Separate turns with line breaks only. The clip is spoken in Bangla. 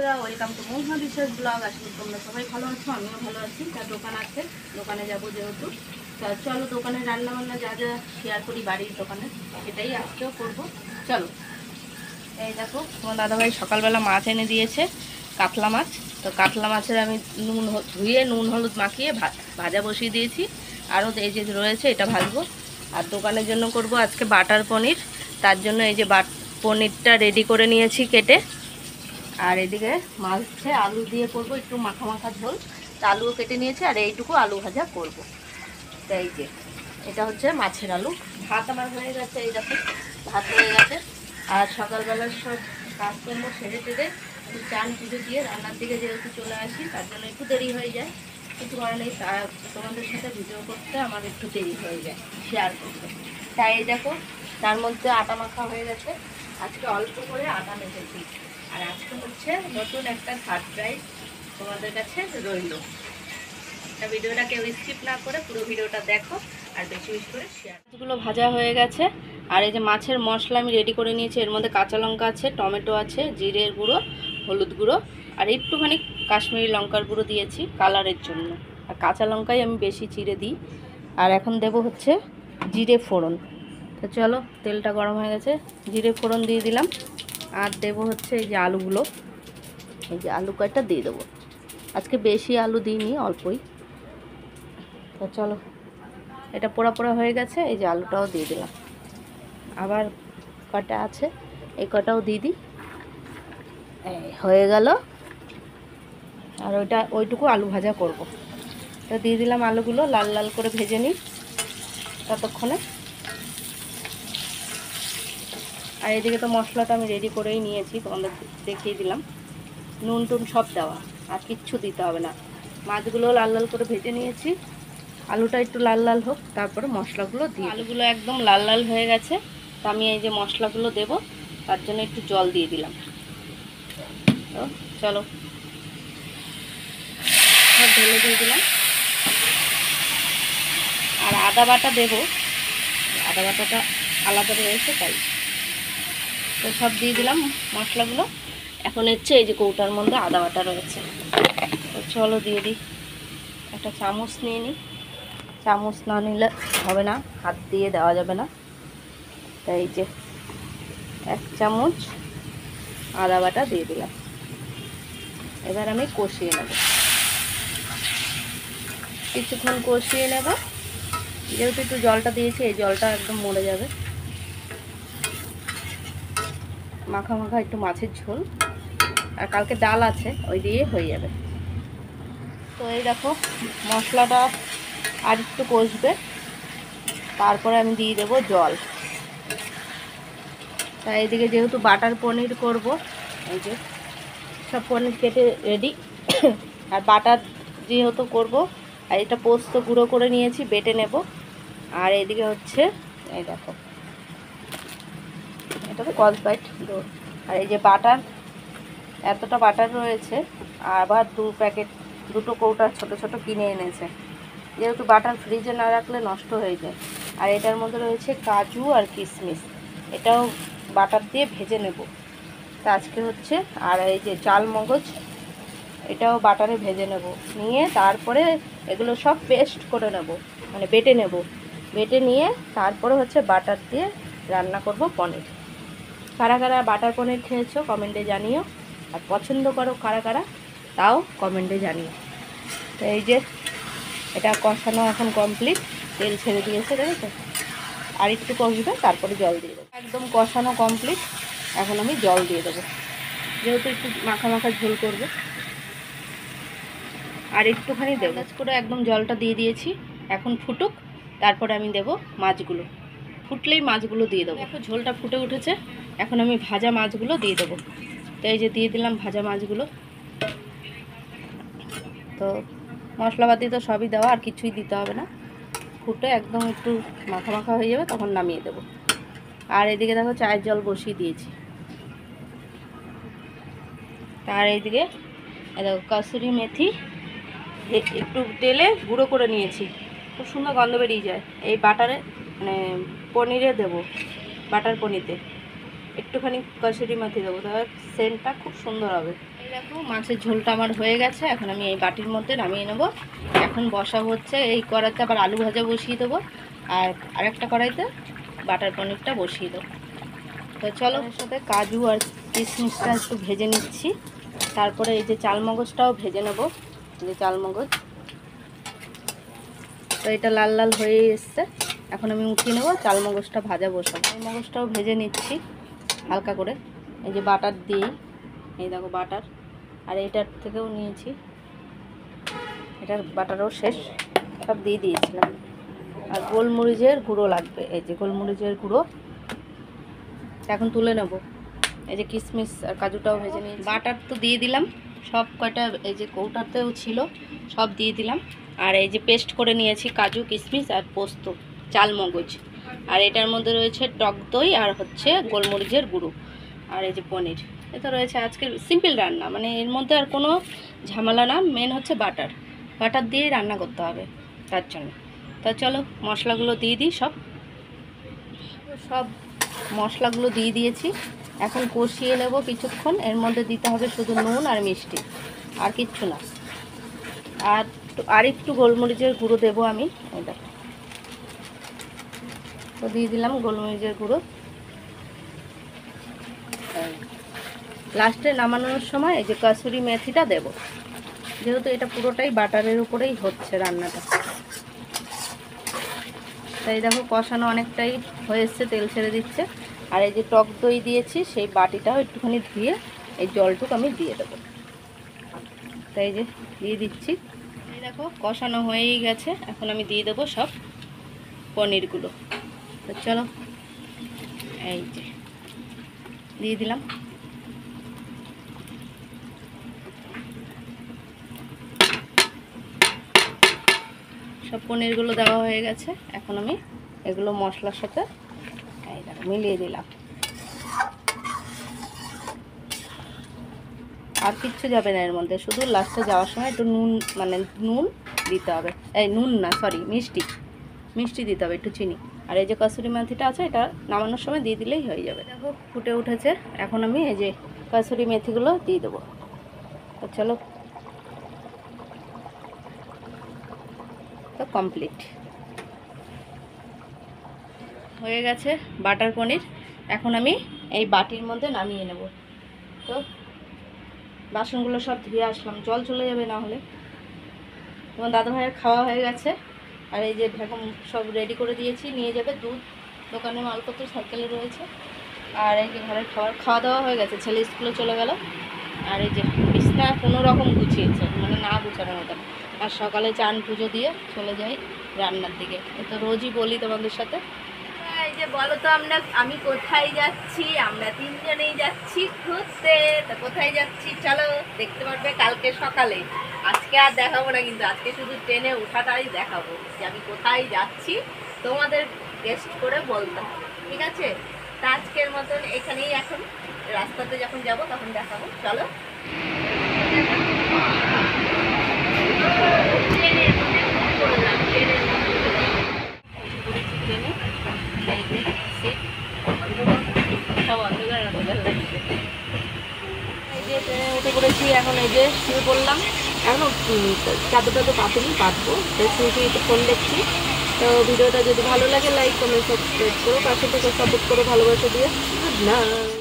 বন্ধুরা, ওয়েলকাম টু মহুয়া বিশ্বাস ব্লগ। আসলে তোমরা সবাই ভালো আছো, আমিও ভালো আছি। তার দোকান আছে, দোকানে যাব যেহেতু, তা চলো দোকানে রান্না বান্না যা যা শেয়ার করি বাড়ির দোকানে, সেটাই আজকেও করবো। চলো। এই দেখো, তোমার দাদাভাই সকালবেলা মাছ এনে দিয়েছে, কাতলা মাছ। তো কাতলা মাছের আমি ধুয়ে নুন হলুদ মাখিয়ে ভাজা বসিয়ে দিয়েছি। আরও এই যে রয়েছে, এটা ভাজবো। আর দোকানের জন্য করব আজকে বাটার পনির। তার জন্য এই যে পনিরটা রেডি করে নিয়েছি কেটে। আর এদিকে মাছে আলু দিয়ে করব একটু মাখা মাখা ঝোল। তা আলুও কেটে নিয়েছি, আর এইটুকু আলু ভাজা করব। তাই যে এটা হচ্ছে মাছের আলু। ভাত আমার হয়ে গেছে, এই দেখো ভাত হয়ে গেছে। আর সকালবেলার সব কাজকর্ম সেরে টেরে একটু চান পুজো দিয়ে রান্নার দিকে যেহেতু চলে আসি, তার জন্য একটু দেরি হয়ে যায়। কিছু করার নেই, তা তোমাদের সাথে ভিডিও করতে আমার একটু দেরি হয়ে যায়, শেয়ার করতে। তাই এই দেখো, তার মধ্যে আটা মাখা হয়ে গেছে। আজকে অল্প করে আটা মেখেছি। আর আজকে হচ্ছে নতুন একটা সারপ্রাইজ তোমাদের কাছে রইল। ভিডিওটা কেউ স্কিপ না করে পুরো ভিডিওটা দেখো, আর বেশি বেশি করে শেয়ার। মাছগুলো ভাজা হয়ে গেছে। আর এই যে মাছের মশলা আমি রেডি করে নিয়েছি। এর মধ্যে কাঁচা লঙ্কা আছে, টমেটো আছে, জিরের গুঁড়ো, হলুদ গুঁড়ো, আর একটুখানি কাশ্মীরি লঙ্কার গুঁড়ো দিয়েছি কালারের জন্য। আর কাঁচা লঙ্কাই আমি বেশি চিড়ে দিই। আর এখন দেব হচ্ছে জিরে ফোড়ন। তো চলো, তেলটা গরম হয়ে গেছে, জিরে ফোড়ন দিয়ে দিলাম। আর দেব হচ্ছে এই যে আলুগুলো, এই যে আলু কয়টা দিয়ে দেবো। আজকে বেশি আলু দিইনি, অল্পই। তো চলো, এটা পোড়া পোড়া হয়ে গেছে। এই যে আলুটাও দিয়ে দিলাম, আবার কটা আছে এই কটাও দিয়ে দিই। এই হয়ে গেল। আর ওইটুকু আলু ভাজা করব। তো দিয়ে দিলাম আলুগুলো, লাল লাল করে ভেজে নিই ততক্ষণে। আর এদিকে তো মশলাটা আমি রেডি করেই নিয়েছি, তোমাদের দেখিয়ে দিলাম। নুন টুন সব দেওয়া, আর কিচ্ছু দিতে হবে না। মাছগুলো লাল লাল করে ভেজে নিয়েছি। আলুটা একটু লাল লাল হোক, তারপরে মশলাগুলো দিয়ে। আলুগুলো একদম লাল লাল হয়ে গেছে। তো আমি এই যে মশলাগুলো দেব, তার জন্য একটু জল দিয়ে দিলাম। তো চলো, সব ঢেলে দিয়ে দিলাম। আর আদা বাটা দেব, আদা বাটাটা আলাদা রয়েছে তাই। তো সব দিয়ে দিলাম মশলাগুলো। এখন হচ্ছে এই যে কৌটার মধ্যে আদা বাটা রয়েছে। তো চলো দিয়ে দিই। একটা চামচ নিয়ে নিই, চামচ না নিলে হবে না, হাত দিয়ে দেওয়া যাবে না। তাই এই যে 1 চামচ আদা বাটা দিয়ে দিলাম। এবার আমি কষিয়ে নেব, কিছুক্ষণ কষিয়ে নেব। যেহেতু একটু জলটা দিয়েছি, এই জলটা একদম মরে যাবে। মাখা মাখা একটু মাছের ঝোল, আর কালকে ডাল আছে, ওই দিয়ে হয়ে যাবে। তো এই দেখো, মশলাটা আর একটু কষবে, তারপরে আমি দিয়ে দেবো জল। তাই এদিকে যেহেতু বাটার পনির করব, এই যে সব পনির কেটে রেডি। আর বাটার যেহেতু করব, আর এটা পোস্ত গুঁড়ো করে নিয়েছি, বেটে নেব। আর এদিকে হচ্ছে এই দেখো, এটা তো কসবাইট দই। আর এই যে বাটার, এতটা বাটার রয়েছে। আবার 2 প্যাকেট, 2টো কৌটা ছোট ছোট কিনে এনেছে। যেহেতু বাটার ফ্রিজে না রাখলে নষ্ট হয়ে যায়। আর এটার মধ্যে রয়েছে কাজু আর কিশমিশ, এটাও বাটার দিয়ে ভেজে নেব। তা আজকে হচ্ছে। আর এই যে চাল মগজ, এটাও বাটারে ভেজে নেব। নিয়ে তারপরে এগুলো সব পেস্ট করে নেব, মানে বেটে নেব। বেটে নিয়ে তারপরে হচ্ছে বাটার দিয়ে রান্না করব পনির। কারা কারা বাটার পনির খেয়েছো কমেন্টে জানিও, আর পছন্দ করো কারা কারা, তাও কমেন্টে জানিও। তো এই যে এটা কষানো এখন কমপ্লিট, তেল ছেড়ে দিয়েছে, দেখেছো। আর একটু কষবে, তারপরে জল দিয়ে দেবো। একদম কষানো কমপ্লিট, এখন আমি জল দিয়ে দেবো, যেহেতু একটু মাখা মাখা ঝোল করবো। আর একটুখানি দেবো করে একদম জলটা দিয়ে দিয়েছি। এখন ফুটুক, তারপরে আমি দেব মাছগুলো। ফুটলেই মাছগুলো দিয়ে দেবো। দেখো ঝোলটা ফুটে উঠেছে, এখন আমি ভাজা মাছগুলো দিয়ে দেবো। তো এই যে দিয়ে দিলাম ভাজা মাছগুলো। তো মশলাপাতি তো সবই দেওয়া, আর কিছুই দিতে হবে না। ফুটে একদম একটু মাখা মাখা হয়ে যাবে, তখন নামিয়ে দেবো। আর এদিকে দেখো চায়ের জল বসিয়ে দিয়েছি। আর এইদিকে দেখো কসুরি মেথি একটু তেলে গুঁড়ো করে নিয়েছি, খুব সুন্দর গন্ধ বেরিয়ে যায়। এই বাটারে, মানে পনিরে দেবো, বাটার পনিরে একটুখানি কসুরি মেথি দেবো, তাহলে সেন্টটা খুব সুন্দর হবে। দেখো মাছের ঝোলটা আমার হয়ে গেছে, এখন আমি এই বাটির মধ্যে নামিয়ে নেব। এখন বসাবো হচ্ছে এই কড়াইতে আবার আলু ভাজা বসিয়ে দেবো, আর আরেকটা কড়াইতে বাটার পনিরটা বসিয়ে দেবো। তো চলো, এর সাথে কাজু আর কিশমিশটা একটু ভেজে নিচ্ছি। তারপরে এই যে চালমগজটাও ভেজে নেব, যে চালমগজ। তো এটা লাল লাল হয়ে এসছে, এখন আমি উঠিয়ে নেবো, চালমগজটা ভাজা বসাবো। চালমগজটাও ভেজে নিচ্ছি হালকা করে, এই যে বাটার দিই, এই দেখো বাটার। আর এটার থেকেও নিয়েছি, এটার বাটারও শেষ, সব দিয়ে দিয়েছিলাম। আর গোলমরিচের গুঁড়ো লাগবে, এই যে গোলমরিচের গুঁড়ো এখন তুলে নেব। এই যে কিশমিশ আর কাজুটাও ভেজে নিয়েছি। বাটার তো দিয়ে দিলাম সব কয়টা, এই যে কৌটাতেও ছিল সব দিয়ে দিলাম। আর এই যে পেস্ট করে নিয়েছি কাজু কিশমিশ আর পোস্ত চালমগজ। আর এটার মধ্যে রয়েছে টক দই আর হচ্ছে গোলমরিচের গুঁড়ো, আর এই যে পনির। এটা রয়েছে আজকের সিম্পল রান্না, মানে এর মধ্যে আর কোনো ঝামেলা না, মেন হচ্ছে বাটার। বাটার দিয়েই রান্না করতে হবে তার জন্য। তা চলো মশলাগুলো দিয়ে দিই, সব মশলাগুলো দিয়ে দিয়েছি। এখন কষিয়ে নেব কিছুক্ষণ। এর মধ্যে দিতে হবে শুধু নুন আর মিষ্টি, আর কিচ্ছু না। আর একটু গোলমরিচের গুঁড়ো দেবো আমি, এটা তো দিয়ে দিলাম গোলমরিচের গুঁড়ো। লাস্টে নামানোর সময় এই যে কাসুরি মেথিটা দেব, যেহেতু এটা পুরোটাই বাটারের উপরেই হচ্ছে রান্নাটা। তাই দেখো কষানো অনেকটাই হয়ে এসছে, তেল ছেড়ে দিচ্ছে। আর এই যে টক দই দিয়েছি, সেই বাটিটাও একটুখানি ধুয়ে এই জলটুকু আমি দিয়ে দেবো। তাই যে দিয়ে দিচ্ছি। এই দেখো কষানো হয়েই গেছে, এখন আমি দিয়ে দেবো সব পনিরগুলো। তো চলো, এই যে দিয়ে দিলাম। সব পনিরগুলো দেওয়া হয়ে গেছে, এখন আমি এগুলো মশলার সাথে এই দেখো মিলিয়ে দিলাম। আর কিচ্ছু যাবে না এর মধ্যে, শুধু লাস্টে যাওয়ার সময় একটু নুন, মানে নুন দিতে হবে। এই নুন না, সরি মিষ্টি দিতে হবে, একটু চিনি। আর এই যে কাসুরি মেথিটা আছে, এটা নামানোর সময় দিয়ে দিলেই হয়ে যাবে। দেখো ফুটে উঠেছে, এখন আমি এই যে কাসুরি মেথিগুলো দিয়ে দেবো। তো চলো, তো কমপ্লিট হয়ে গেছে বাটার পনির। এখন আমি এই বাটির মধ্যে নামিয়ে নেব। তো বাসনগুলো সব ধুয়ে আসলাম, জল চলে যাবে না হলে। তোমার দাদা ভাইয়ের খাওয়া হয়ে গেছে, আর এই যে ঢাকন সব রেডি করে দিয়েছি, নিয়ে যাবে দুধ। দোকানে মালপত্র সাইকেলে রয়েছে। আর এই যে ঘরের খাওয়া দাওয়া হয়ে গেছে, ছেলে স্কুলে চলে গেল। আর এই যে বিছনা কোনো রকম গুছিয়েছে, মানে না গুছানোর মতন। আর সকালে চান পুজো দিয়ে চলে যাই রান্নার দিকে। এ তো রোজই বলি তোমাদের সাথে। এই যে বলো তো আমি কোথায় যাচ্ছি? আমরা তিনজনেই যাচ্ছি ঘুরতে। তা কোথায় যাচ্ছি চলো দেখতে পারবে কালকে সকালে। আজকে আর দেখাবো না, কিন্তু আজকে শুধু ট্রেনে ওঠাটাই দেখাবো যে আমি কোথায় যাচ্ছি। তোমাদের গেস্ট করে বলতে হবে, ঠিক আছে? তা আজকের মতন এখানেই, এখন রাস্তাতে যখন যাব তখন দেখাবো, চলো। উঠে পড়েছি, এখন এই যে শুয়ে পড়লাম। এখনও চাদরটা তো পাতলি পাতবো, তো শুয়ে একটু ফোন দেখছি। তো ভিডিওটা যদি ভালো লাগে লাইক কমেন্ট সাবস্ক্রাইব করো, পাশে থেকে সাপোর্ট করো ভালোবাসা দিয়ে। Good night.